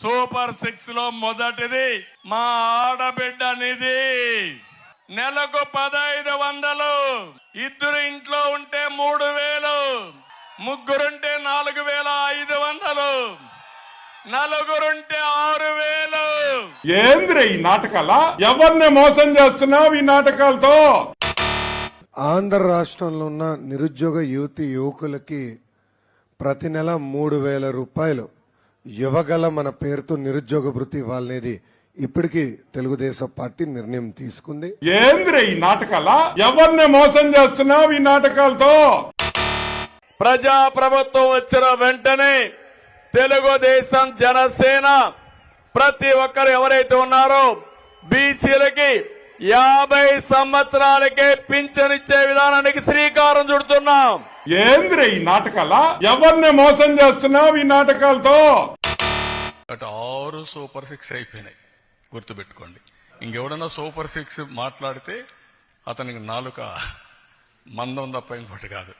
Super 6 లో మొదటిది మా ఆడబిడ్డ నిధి. నెలకు 1500, ఇద్దరు ఇంట్లో ఉంటే 3000, ముగ్గురుంటే 4500, నలుగురుంటే 6000. ఏంద్ర ఈ నాటకాల? ఎవరిని మోసం చేస్తున్నావు ఈ నాటకాలతో? ఆంధ్ర రాష్ట్రంలో ఉన్న నిరుద్యోగ యువకులకి ప్రతి నెల 3000 రూపాయలు ఇవ్వగల మన పేరుతో నిరుద్యోగ భృతి ఇవ్వాలనేది ఇప్పటికీ తెలుగుదేశం పార్టీ నిర్ణయం తీసుకుంది. ఏంద్ర ఈ నాటకాల? ఎవరిని మోసం చేస్తున్నావు ఈ నాటకాలతో? ప్రజా ప్రభుత్వం వచ్చిన వెంటనే తెలుగుదేశం, జనసేన ప్రతి ఒక్కరు ఎవరైతే ఉన్నారో బీసీలకి 50 సంవత్సరాలకే పింఛనిచ్చే విధానానికి శ్రీకారం చుడుతున్నాం. ఏంద్ర ఈ నాటకాల? ఎవరిని మోసం చేస్తున్నావు ఈ నాటకాలతో? 6 సూపర్ 6 అయిపోయినాయి, గుర్తుపెట్టుకోండి. ఇంకెవడన్నా సూపర్ 6 మాట్లాడితే అతనికి నాలుక మందం తప్ప ఇంకోటి కాదు.